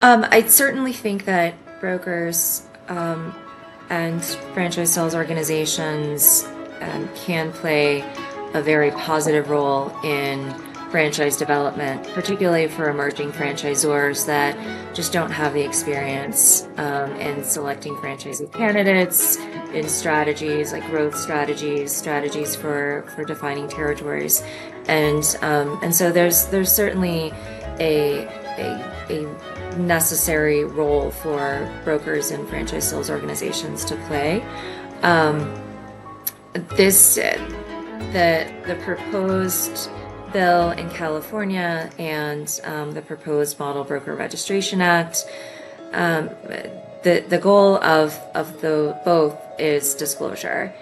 I certainly think that brokers and franchise sales organizations can play a very positive role in franchise development, particularly for emerging franchisors that just don't have the experience in selecting franchisee candidates, in strategies like growth strategies, strategies for defining territories, and so there's certainly a a necessary role for brokers and franchise sales organizations to play. Um, this the proposed bill in California and the proposed Model Broker Registration Act. Um, the goal of the both is disclosure.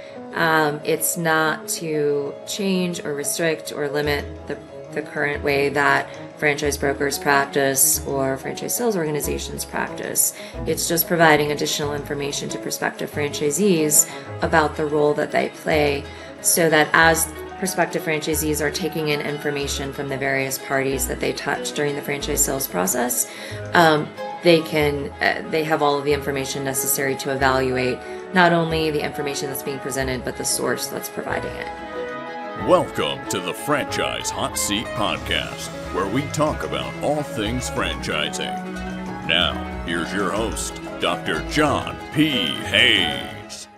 It's not to change or restrict or limit the current way that franchise brokers practice or franchise sales organizations practice. It's just providing additional information to prospective franchisees about the role that they play, so that as prospective franchisees are taking in information from the various parties that they touch during the franchise sales process, they have all of the information necessary to evaluate not only the information that's being presented, but the source that's providing it. Welcome to the Franchise Hot Seat Podcast, where we talk about all things franchising. Now, here's your host, Dr. John P. Hayes.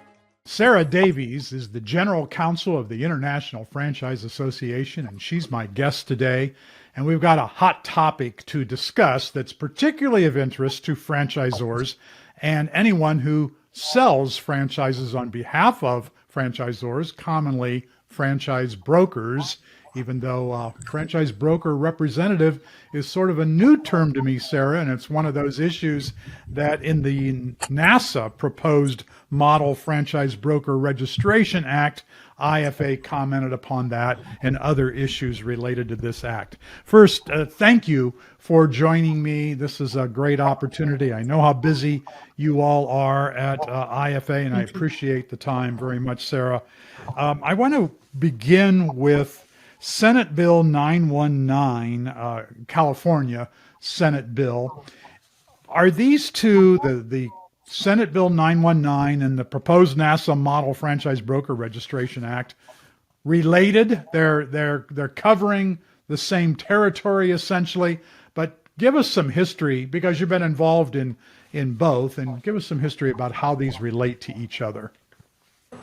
Sarah Davies is the General Counsel of the International Franchise Association, and she's my guest today. And we've got a hot topic to discuss that's particularly of interest to franchisors and anyone who sells franchises on behalf of franchisors, commonly franchise brokers, even though franchise broker representative is sort of a new term to me, Sarah, and it's one of those issues that in the NASAA proposed Model Franchise Broker Registration Act, IFA commented upon that and other issues related to this act. First, thank you for joining me. This is a great opportunity. I know how busy you all are at IFA, and I appreciate the time very much, Sarah. I want to begin with Senate Bill 919, California Senate Bill. Are these two, the Senate Bill 919 and the proposed NASAA Model Franchise Broker Registration Act, related? They're covering the same territory essentially, but give us some history, because you've been involved in both, and give us some history about how these relate to each other.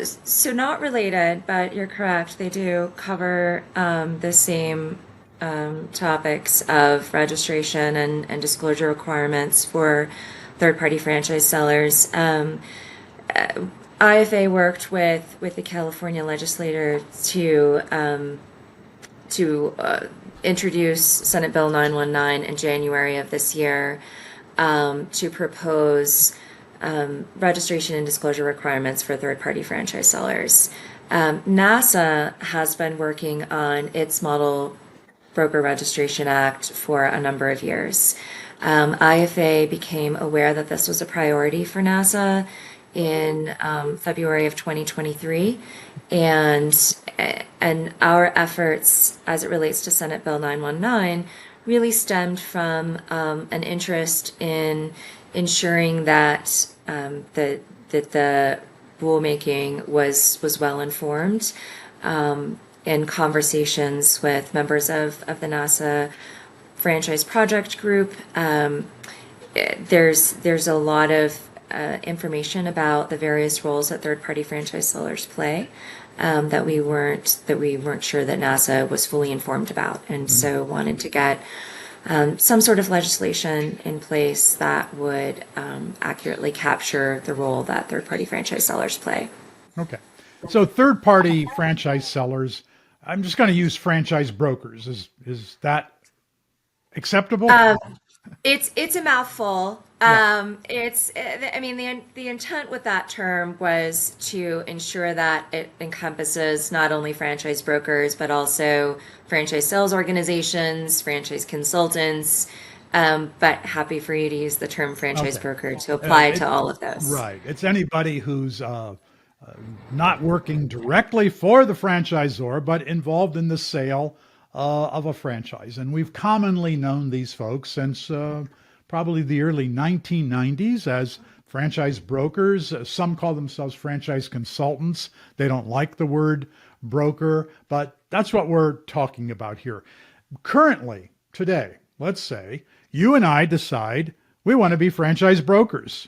So not related, but you're correct. They do cover the same topics of registration and disclosure requirements for third-party franchise sellers. IFA worked with the California legislator to introduce Senate Bill 919 in January of this year, to propose registration and disclosure requirements for third-party franchise sellers. NASAA has been working on its Model Broker Registration Act for a number of years. IFA became aware that this was a priority for NASAA in February of 2023, and our efforts as it relates to Senate Bill 919 really stemmed from an interest in ensuring that the rulemaking was well informed. In conversations with members of the NASAA Franchise Project Group, there's a lot of information about the various roles that third-party franchise sellers play, that we weren't sure that NASAA was fully informed about, and so wanted to get some sort of legislation in place that would accurately capture the role that third-party franchise sellers play. Okay. So third-party franchise sellers, I'm just going to use franchise brokers. Is that acceptable? It's a mouthful. Yeah. The intent with that term was to ensure that it encompasses not only franchise brokers, but also franchise sales organizations, franchise consultants, but happy for you to use the term franchise broker to apply to all of those. Right. It's anybody who's not working directly for the franchisor, but involved in the sale of a franchise. And we've commonly known these folks since probably the early 1990s as franchise brokers. Some call themselves franchise consultants. They don't like the word broker, but that's what we're talking about here. Currently, today, let's say you and I decide we want to be franchise brokers.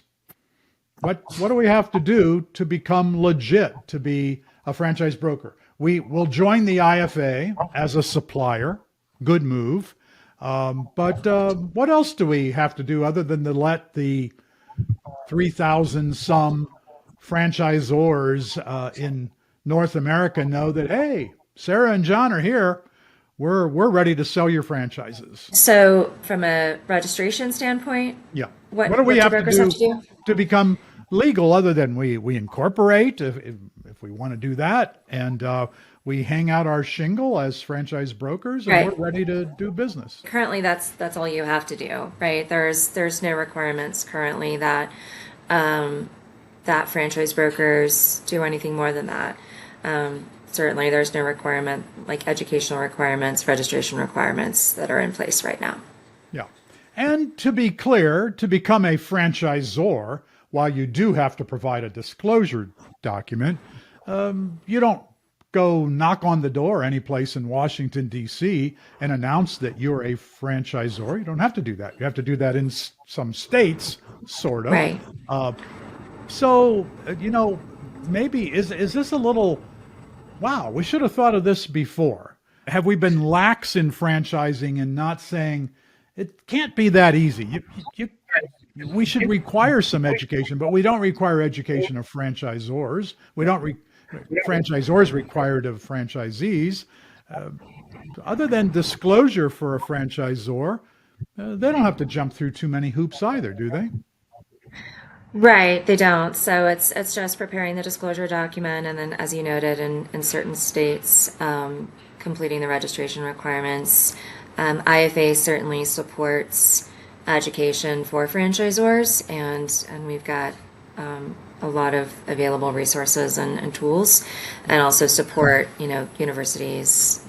What do we have to do to become legit, to be a franchise broker? We will join the IFA as a supplier. Good move. But what else do we have to do other than to let the 3,000 some franchisors in North America know that, hey, Sarah and John are here. We're ready to sell your franchises. So from a registration standpoint, Yeah. what do we do have brokers to have to do? to become legal other than we incorporate if we want to do that, and we hang out our shingle as franchise brokers, and Right. we're ready to do business. Currently, that's all you have to do, right? There's no requirements currently that that franchise brokers do anything more than that. Certainly, there's no requirement like educational requirements, registration requirements that are in place right now. Yeah. And to be clear, to become a franchisor, while you do have to provide a disclosure document, you don't go knock on the door any place in Washington, D.C. and announce that you're a franchisor. You don't have to do that. You have to do that in some states, sort of. Right. So, maybe is this a little, wow, we should have thought of this before. Have we been lax in franchising and not saying it can't be that easy? We should require some education, but we don't require education of franchisors. We don't franchisors required of franchisees. Other than disclosure for a franchisor, they don't have to jump through too many hoops either, do they? Right, they don't. So it's just preparing the disclosure document, and then, as you noted, in certain states, completing the registration requirements. IFA certainly supports education for franchisors, and we've got a lot of available resources and tools, and also support universities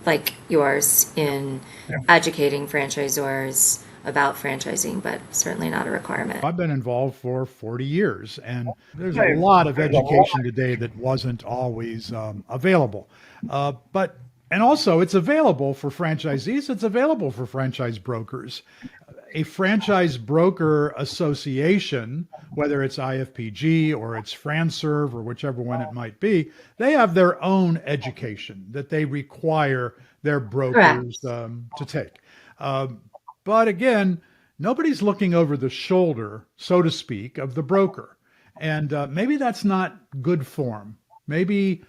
like yours in educating franchisors about franchising, but certainly not a requirement. I've been involved for 40 years, and there's a lot of education today that wasn't always available. And also, it's available for franchisees. It's available for franchise brokers. A franchise broker association, whether it's IFPG or it's FranServe or whichever one it might be, they have their own education that they require their brokers to take. But again, nobody's looking over the shoulder, so to speak, of the broker. And maybe that's not good form. Maybe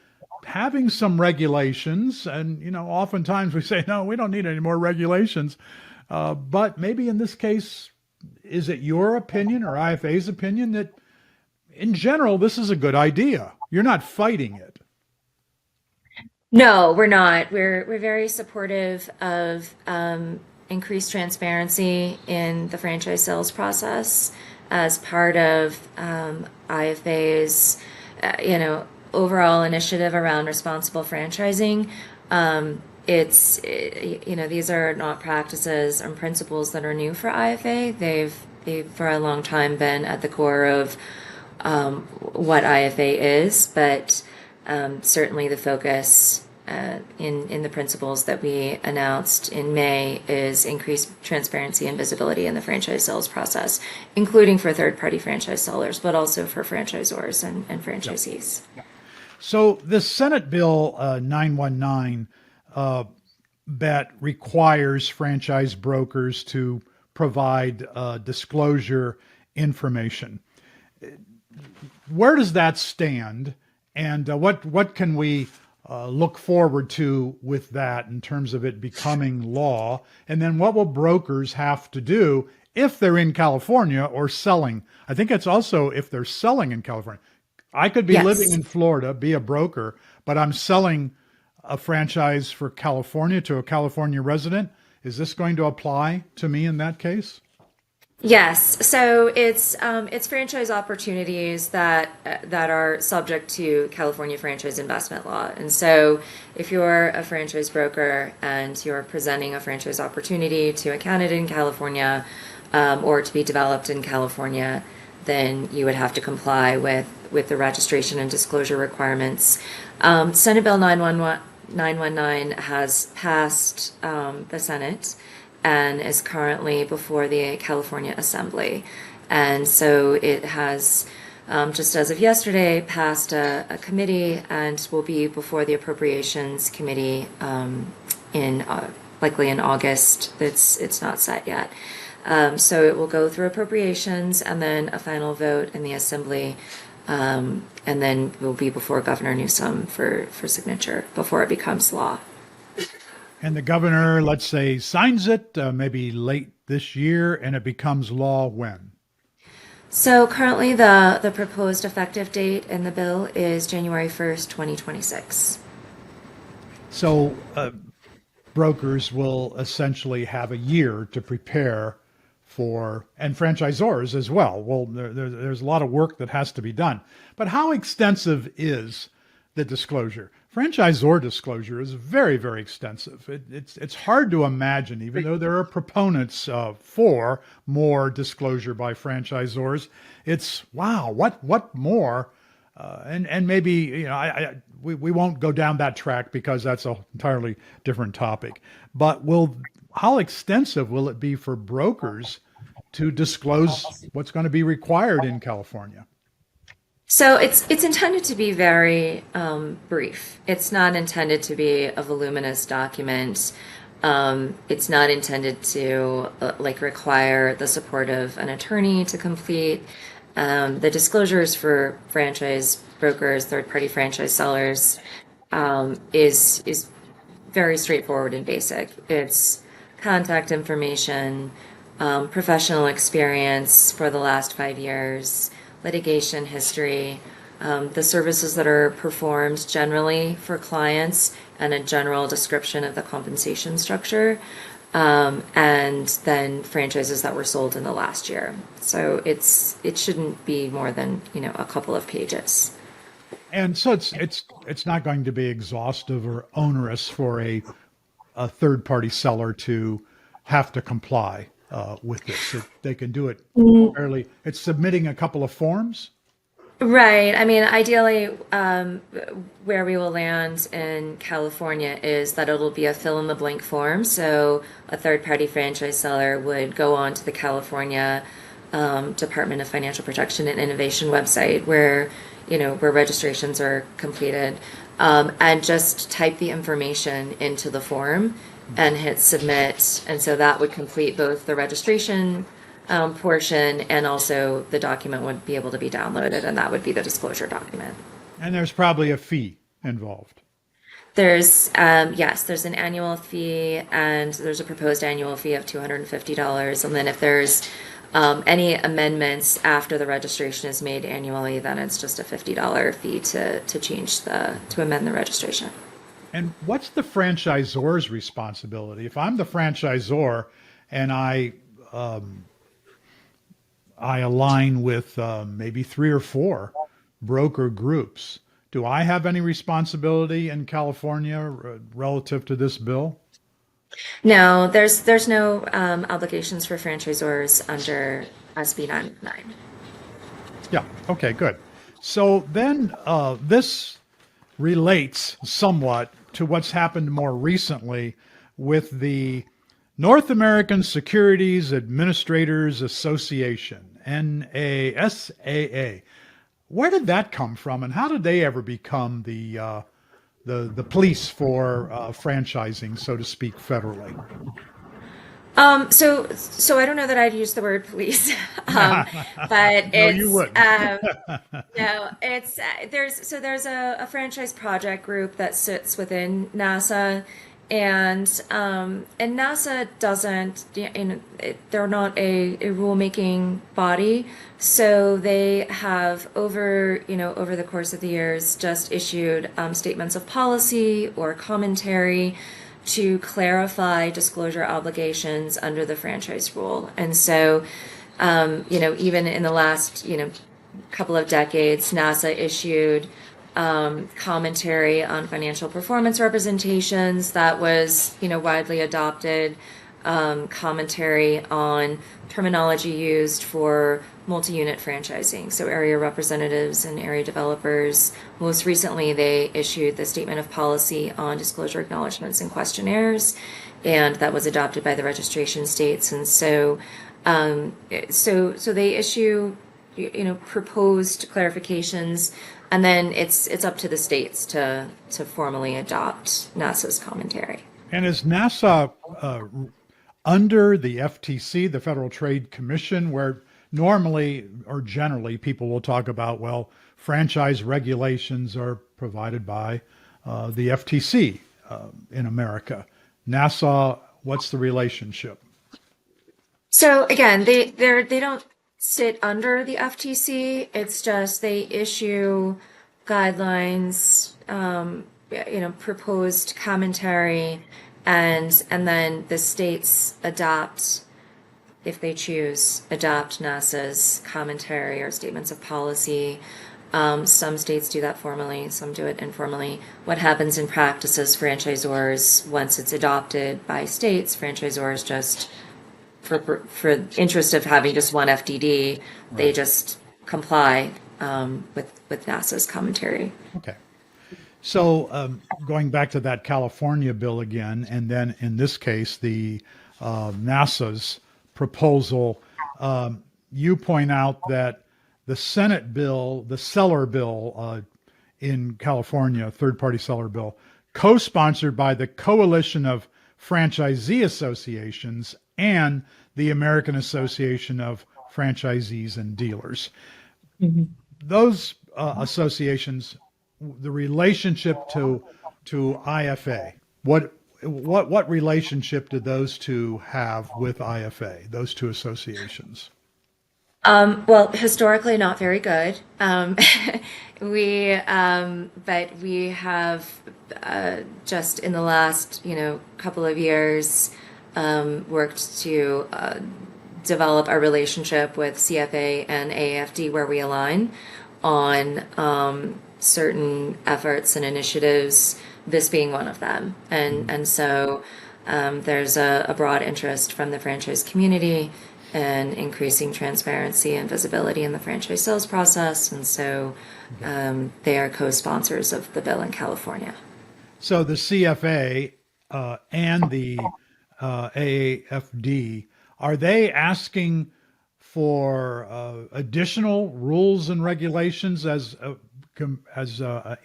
having some regulations, and oftentimes we say, no, we don't need any more regulations. But maybe in this case, is it your opinion or IFA's opinion that in general, this is a good idea? You're not fighting it. No, we're not. We're very supportive of increased transparency in the franchise sales process as part of IFA's, overall initiative around responsible franchising. These are not practices and principles that are new for IFA. They've for a long time been at the core of what IFA is, but certainly the focus in the principles that we announced in May is increased transparency and visibility in the franchise sales process, including for third-party franchise sellers, but also for franchisors and franchisees. Yep. So the Senate Bill 919 that requires franchise brokers to provide disclosure information. Where does that stand, and what can we look forward to with that in terms of it becoming law? And then what will brokers have to do if they're in California or selling? I think it's also if they're selling in California. I could be living in Florida, be a broker, but I'm selling a franchise for California to a California resident. Is this going to apply to me in that case? Yes, so it's franchise opportunities that are subject to California franchise investment law. And so if you're a franchise broker and you're presenting a franchise opportunity to a candidate in California, or to be developed in California, then you would have to comply with the registration and disclosure requirements. Senate Bill 919 has passed the Senate and is currently before the California Assembly. And so it has, just as of yesterday, passed a committee and will be before the Appropriations Committee in likely in August. It's not set yet. So it will go through appropriations and then a final vote in the Assembly, and then will be before Governor Newsom for signature before it becomes law. And the governor, let's say, signs it maybe late this year, and it becomes law when? So currently the proposed effective date in the bill is January 1st, 2026. So brokers will essentially have a year to prepare for, and franchisors as well. Well, there's a lot of work that has to be done. But how extensive is the disclosure? Franchisor disclosure is very, very extensive. It's hard to imagine, even though there are proponents for more disclosure by franchisors. It's wow, what more? And maybe we won't go down that track because that's an entirely different topic. But how extensive will it be for brokers to disclose what's going to be required in California? So it's intended to be very brief. It's not intended to be a voluminous document. It's not intended to require the support of an attorney to complete. The disclosures for franchise brokers, third-party franchise sellers, is very straightforward and basic. It's contact information, professional experience for the last 5 years, litigation history, the services that are performed generally for clients, and a general description of the compensation structure, and then franchises that were sold in the last year. So it shouldn't be more than a couple of pages. And so it's not going to be exhaustive or onerous for a third-party seller to have to comply with this. They can do it fairly. It's submitting a couple of forms. Right. I mean, ideally, where we will land in California is that it'll be a fill-in-the-blank form. So a third-party franchise seller would go on to the California Department of Financial Protection and Innovation website where registrations are completed, and just type the information into the form and hit submit. And so that would complete both the registration portion, and also the document would be able to be downloaded, and that would be the disclosure document. And there's probably a fee involved. There's there's an annual fee, and there's a proposed annual fee of $250. And then if there's any amendments after the registration is made annually, then it's just a $50 fee to amend the registration. And what's the franchisor's responsibility? If I'm the franchisor and I align with maybe 3 or 4 broker groups, do I have any responsibility in California relative to this bill? No, there's no obligations for franchisors under SB 909. Yeah. Okay, good. So then this relates somewhat to what's happened more recently with the North American Securities Administrators Association, NASAA. Where did that come from, and how did they ever become the police for franchising, so to speak, federally? So I don't know that I'd use the word police, but it's no, you wouldn't. no, it's there's a franchise project group that sits within NASAA, and NASAA doesn't, they're not a rulemaking body, so they have over the course of the years just issued statements of policy or commentary to clarify disclosure obligations under the franchise rule. And so, even in the last, couple of decades, NASAA issued commentary on financial performance representations that was, widely adopted. commentary on terminology used for multi-unit franchising, so area representatives and area developers. Most recently, they issued the Statement of Policy on Disclosure Acknowledgements and Questionnaires, and that was adopted by the registration states. And so they issue, proposed clarifications, and then it's up to the states to formally adopt NASAA's commentary. And is NASA under the FTC, the Federal Trade Commission, where normally or generally people will talk about, well, franchise regulations are provided by the FTC in America. NASAA, what's the relationship? So again, they don't sit under the FTC. It's just they issue guidelines, proposed commentary, and then the states adopt, if they choose, adopt NASAA's commentary or statements of policy. Some states do that formally, some do it informally. What happens in practice is franchisors, once it's adopted by states, franchisors just, for interest of having just one FDD, they just comply with NASAA's commentary. Okay. So going back to that California bill again, and then in this case, the NASAA's proposal, you point out that the Senate bill, the seller bill in California, third-party seller bill, co-sponsored by the Coalition of Franchisee Associations and the American Association of Franchisees and Dealers. Mm-hmm. Those associations, the relationship to IFA, what relationship do those two have with IFA, those two associations? Well, historically, not very good. But we have just in the last, couple of years, worked to develop our relationship with CFA and AAFD, where we align on certain efforts and initiatives, this being one of them. And so there's a broad interest from the franchise community and increasing transparency and visibility in the franchise sales process. And so they are co-sponsors of the bill in California. So the CFA and the AAFD, are they asking for additional rules and regulations as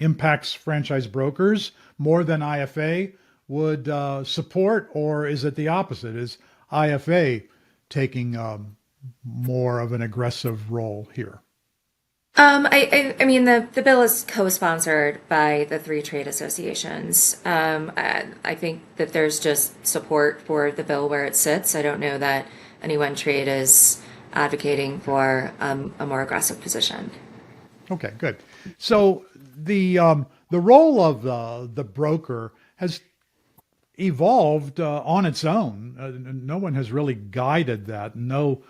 impacts franchise brokers more than IFA would support, or is it the opposite? Is IFA taking more of an aggressive role here? I mean, the bill is co-sponsored by the three trade associations. I think that there's just support for the bill where it sits. I don't know that any one trade is advocating for a more aggressive position. Okay, good. So the role of the broker has evolved on its own. No one has really guided that. No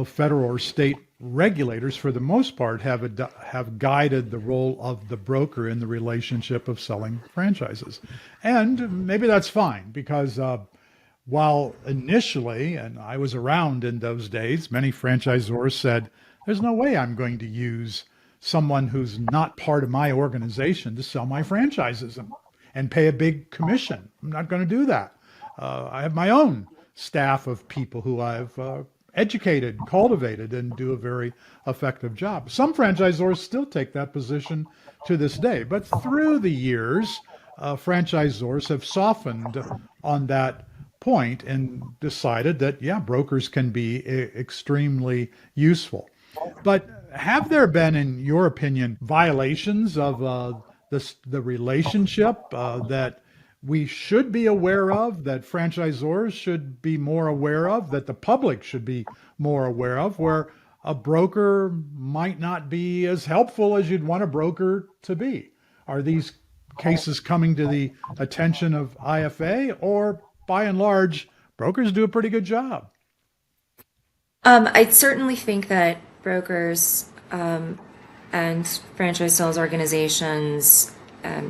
federal or state regulators, for the most part, have guided the role of the broker in the relationship of selling franchises. And maybe that's fine, because while initially, and I was around in those days, many franchisors said, there's no way I'm going to use someone who's not part of my organization to sell my franchises and pay a big commission. I'm not going to do that. I have my own staff of people who I've educated, cultivated, and do a very effective job. Some franchisors still take that position to this day, but through the years, franchisors have softened on that point and decided that, brokers can be extremely useful. But have there been, in your opinion, violations of the relationship that we should be aware of, that franchisors should be more aware of, that the public should be more aware of, where a broker might not be as helpful as you'd want a broker to be? Are these cases coming to the attention of IFA, or by and large, brokers do a pretty good job? I certainly think that brokers and franchise sales organizations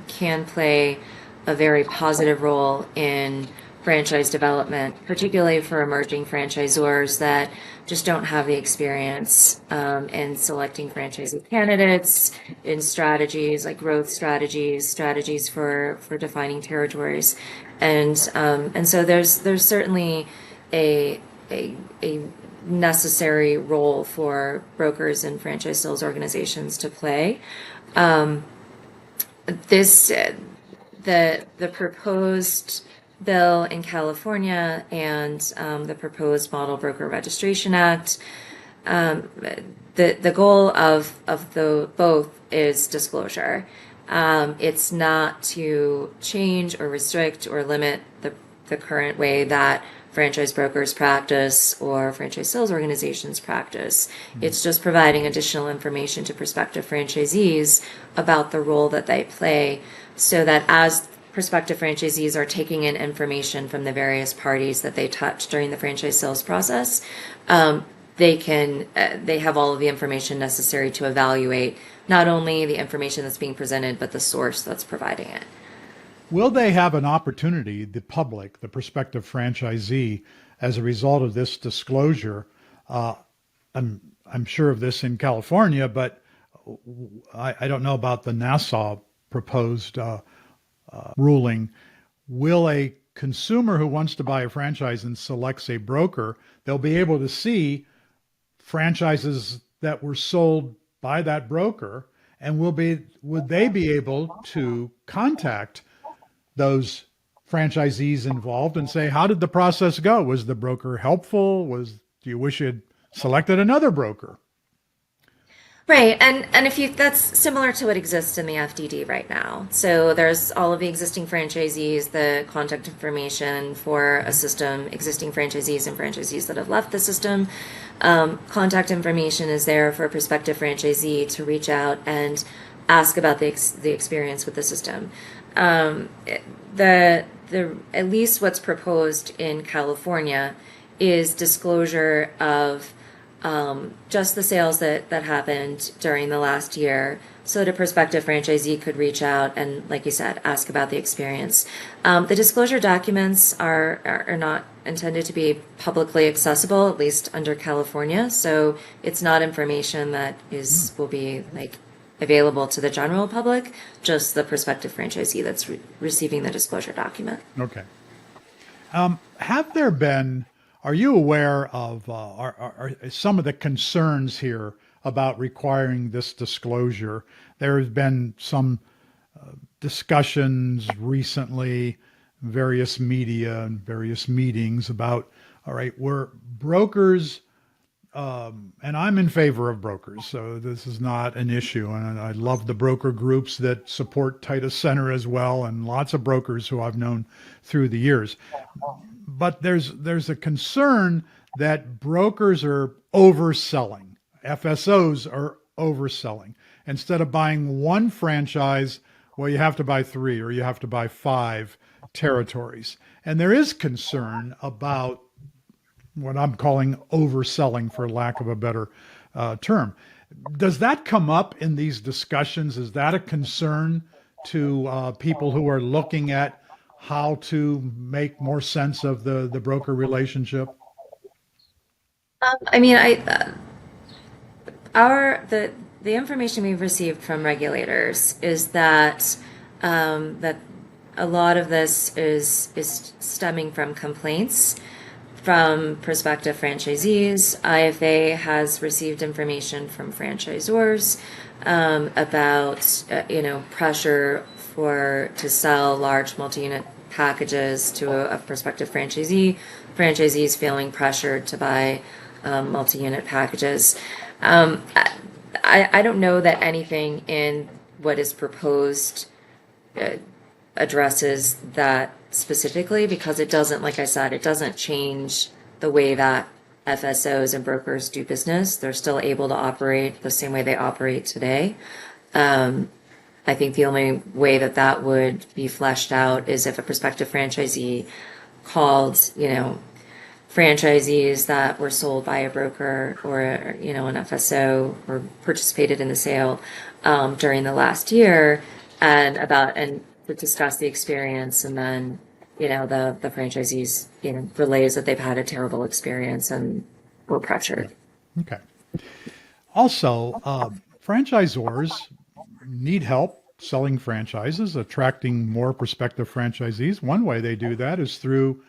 can play a very positive role in franchise development, particularly for emerging franchisors that just don't have the experience in selecting franchisee candidates, in strategies like growth strategies, strategies for defining territories, and so there's certainly a necessary role for brokers and franchise sales organizations to play. This the proposed bill in California and the proposed Model Broker Registration Act. The goal of the both is disclosure. It's not to change or restrict or limit the current way that franchise brokers practice or franchise sales organizations practice. It's just providing additional information to prospective franchisees about the role that they play, so that as prospective franchisees are taking in information from the various parties that they touch during the franchise sales process, they have all of the information necessary to evaluate not only the information that's being presented, but the source that's providing it. Will they have an opportunity, the public, the prospective franchisee, as a result of this disclosure? I'm sure of this in California, but I don't know about the NASAA proposed ruling. Will a consumer who wants to buy a franchise and selects a broker, they'll be able to see franchises that were sold by that broker, and would they be able to contact those franchisees involved and say, how did the process go? Was the broker helpful? Do you wish you'd selected another broker? Right, and if you that's similar to what exists in the FDD right now. So there's all of the existing franchisees, the contact information for a system, existing franchisees and franchisees that have left the system. Contact information is there for a prospective franchisee to reach out and ask about the experience with the system. At least what's proposed in California is disclosure of just the sales that happened during the last year, so that a prospective franchisee could reach out and, like you said, ask about the experience. The disclosure documents are not intended to be publicly accessible, at least under California. So it's not information that will be like available to the general public, just the prospective franchisee that's receiving the disclosure document. Okay. Have there been, are you aware of are some of the concerns here about requiring this disclosure? There has been some discussions recently, various media and various meetings about, all right, we're brokers, and I'm in favor of brokers, so this is not an issue. And I love the broker groups that support Titus Center as well, and lots of brokers who I've known through the years. But there's a concern that brokers are overselling. FSOs are overselling. Instead of buying one franchise, well, you have to buy 3 or you have to buy 5 territories. And there is concern about what I'm calling overselling, for lack of a better term. Does that come up in these discussions? Is that a concern to people who are looking at how to make more sense of the broker relationship? I mean, the information we've received from regulators is that that a lot of this is stemming from complaints from prospective franchisees. IFA has received information from franchisors about pressure to sell large multi-unit packages to a prospective franchisee. Franchisees feeling pressured to buy multi-unit packages. I don't know that anything in what is proposed addresses that specifically, because it doesn't, like I said, it doesn't change the way that FSOs and brokers do business. They're still able to operate the same way they operate today. I think the only way that would be fleshed out is if a prospective franchisee called, franchisees that were sold by a broker or, an FSO or participated in the sale during the last year and to discuss the experience, and then, the franchisees, relays that they've had a terrible experience and were pressured. Okay. Also, franchisors need help selling franchises, attracting more prospective franchisees. One way they do that is through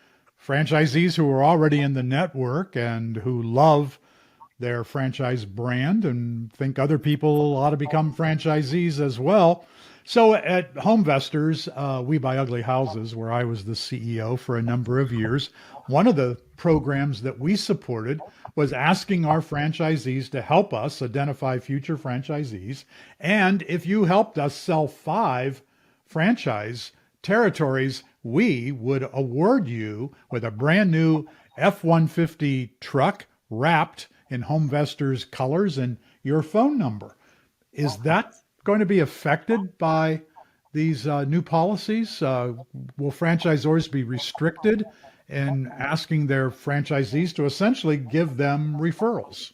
franchisees who are already in the network and who love their franchise brand and think other people ought to become franchisees as well. So at Homevestors, We Buy Ugly Houses, where I was the CEO for a number of years, one of the programs that we supported was asking our franchisees to help us identify future franchisees. And if you helped us sell 5 franchise territories, we would award you with a brand new F-150 truck wrapped in Homevestors colors and your phone number. Is that going to be affected by these new policies? Will franchisors be restricted in asking their franchisees to essentially give them referrals?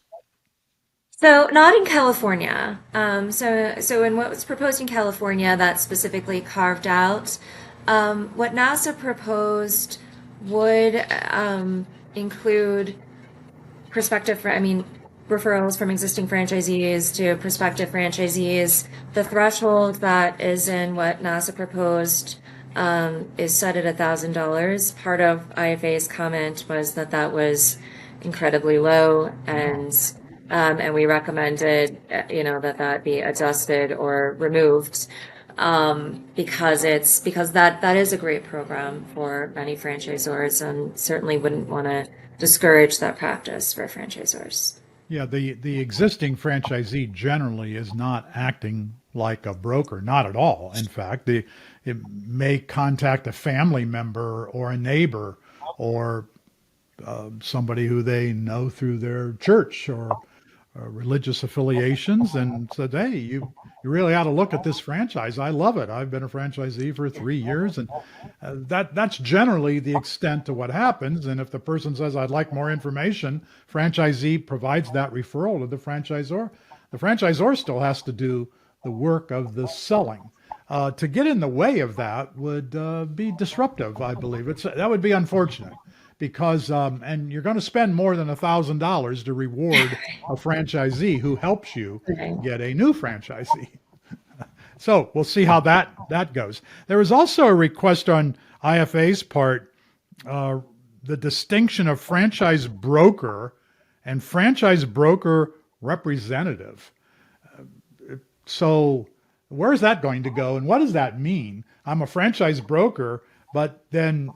So not in California. So in what was proposed in California, that's specifically carved out. What NASA proposed would include referrals from existing franchisees to prospective franchisees. The threshold that is in what NASA proposed is set at $1,000. Part of IFA's comment was that was incredibly low, and we recommended that be adjusted or removed because that is a great program for many franchisors, and certainly wouldn't want to discourage that practice for franchisors. Yeah, the existing franchisee generally is not acting like a broker, not at all. In fact, it may contact a family member or a neighbor or somebody who they know through their church or religious affiliations and said, hey, you really ought to look at this franchise. I love it. I've been a franchisee for 3 years. And that's generally the extent to what happens. And if the person says, I'd like more information, franchisee provides that referral to the franchisor. The franchisor still has to do the work of the selling. To get in the way of that would be disruptive, I believe. That would be unfortunate. Because and you're going to spend more than $1,000 to reward a franchisee who helps you get a new franchisee. So we'll see how that goes. There was also a request on IFA's part, the distinction of franchise broker and franchise broker representative. So where's that going to go, and what does that mean? I'm a franchise broker, but then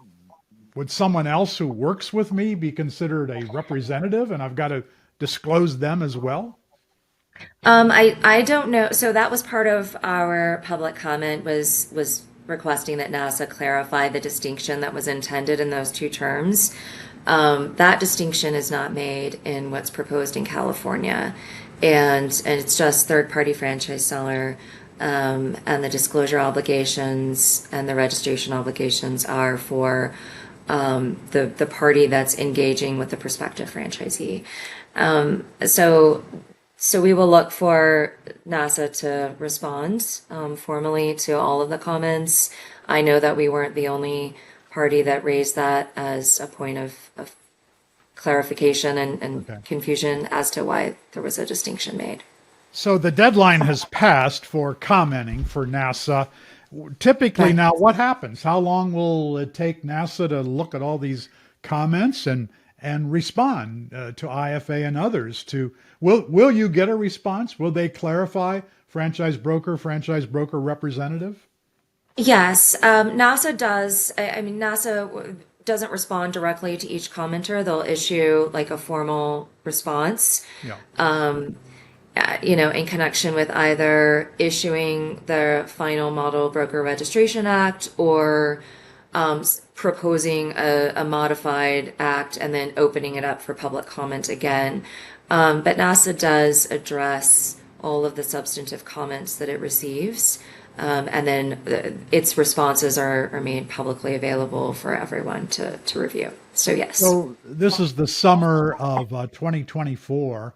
would someone else who works with me be considered a representative, and I've got to disclose them as well? I don't know. So that was part of our public comment was requesting that NASA clarify the distinction that was intended in those two terms. That distinction is not made in what's proposed in California, and it's just third-party franchise seller. And the disclosure obligations and the registration obligations are for the party that's engaging with the prospective franchisee. So we will look for NASA to respond formally to all of the comments. I know that we weren't the only party that raised that as a point of clarification and confusion as to why there was a distinction made. So the deadline has passed for commenting for NASA. Typically now, what happens? How long will it take NASA to look at all these comments and respond to IFA and others? Will you get a response? Will they clarify franchise broker representative? Yes, NASA does. NASA doesn't respond directly to each commenter. They'll issue like a formal response. Yeah. In connection with either issuing the final Model Broker Registration Act or proposing a modified act and then opening it up for public comment again. But NASA does address all of the substantive comments that it receives, and then its responses are made publicly available for everyone to review. So yes. So this is the summer of 2024.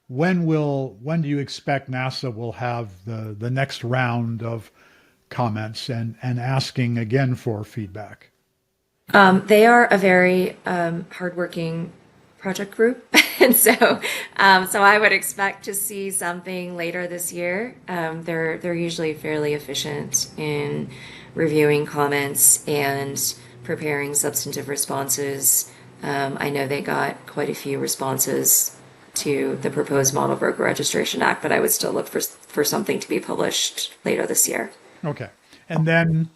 When do you expect NASA will have the next round of comments and asking again for feedback? They are a very hardworking project group, and so I would expect to see something later this year. They're usually fairly efficient in reviewing comments and preparing substantive responses. I know they got quite a few responses to the proposed Model Broker Registration Act, but I would still look for something to be published later this year. Okay. And then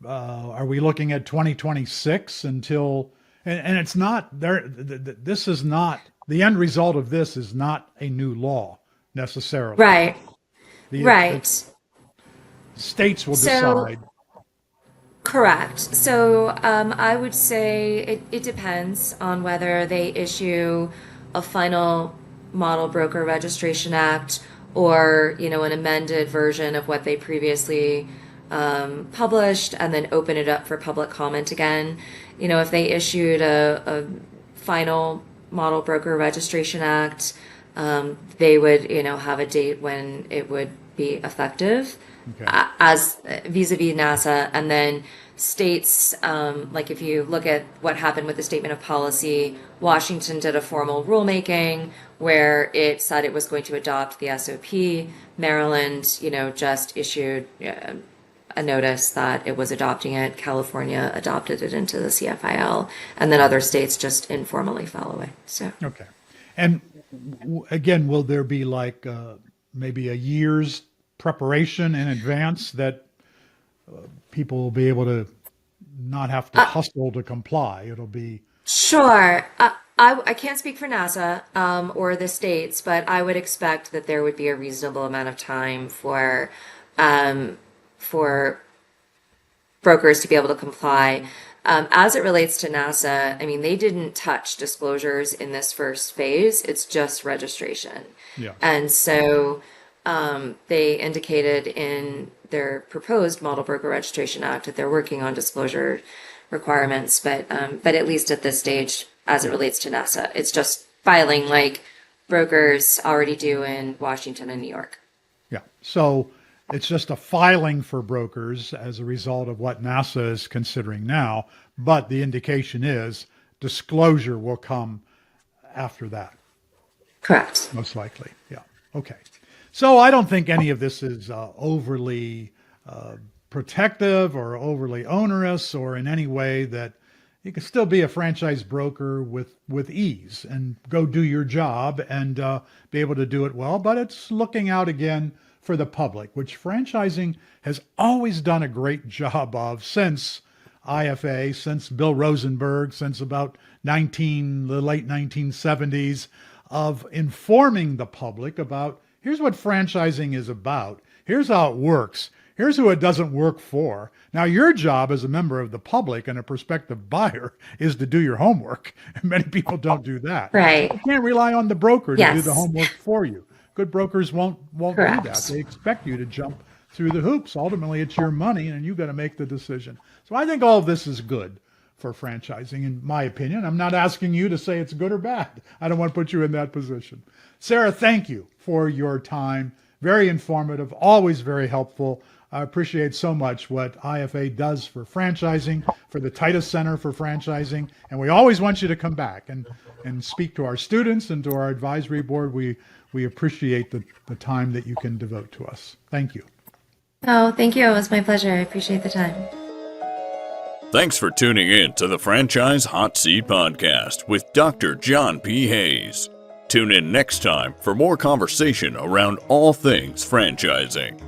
are we looking at 2026 until, and it's not there, this is not, the end result of this is not a new law necessarily. Right. The states will So, decide. correct. So I would say it depends on whether they issue a final Model Broker Registration Act or, an amended version of what they previously published and then open it up for public comment again. If they issued a final Model Broker Registration Act, they would, have a date when it would be effective as vis-a-vis NASAA, and then states, like if you look at what happened with the statement of policy, Washington did a formal rulemaking where it said it was going to adopt the SOP. Maryland, just issued a notice that it was adopting it. California adopted it into the CFIL, and then other states just informally fell away. So Okay. And again, will there be like maybe a year's preparation in advance that people will be able to not have to hustle to comply? It'll be sure. I can't speak for NASA or the states, but I would expect that there would be a reasonable amount of time for brokers to be able to comply. As it relates to NASA, I mean, they didn't touch disclosures in this first phase. It's just registration. yeah. And so they indicated in their proposed Model Broker Registration Act that they're working on disclosure requirements, but at least at this stage, as it relates to NASA, it's just filing like brokers already do in Washington and New York. Yeah. So it's just a filing for brokers as a result of what NASA is considering now, but the indication is disclosure will come after that, Correct. most likely. Yeah. Okay. So I don't think any of this is overly protective or overly onerous or in any way that you can still be a franchise broker with ease and go do your job and be able to do it well. But it's looking out again for the public, which franchising has always done a great job of since IFA, since Bill Rosenberg, since about the late 1970s, of informing the public about here's what franchising is about. Here's how it works. Here's who it doesn't work for. Now, your job as a member of the public and a prospective buyer is to do your homework. And many people don't do that. Right. You can't rely on the broker to do the Yes. homework for you. Good brokers won't do Correct. that. They expect you to jump through the hoops. Ultimately, it's your money and you've got to make the decision. So I think all of this is good for franchising, in my opinion. I'm not asking you to say it's good or bad. I don't want to put you in that position. Sarah, thank you for your time. Very informative, always very helpful. I appreciate so much what IFA does for franchising, for the Titus Center for Franchising. And we always want you to come back and speak to our students and to our advisory board. We appreciate the time that you can devote to us. Thank you. Oh, thank you. It was my pleasure. I appreciate the time. Thanks for tuning in to the Franchise Hot Seat Podcast with Dr. John P. Hayes. Tune in next time for more conversation around all things franchising.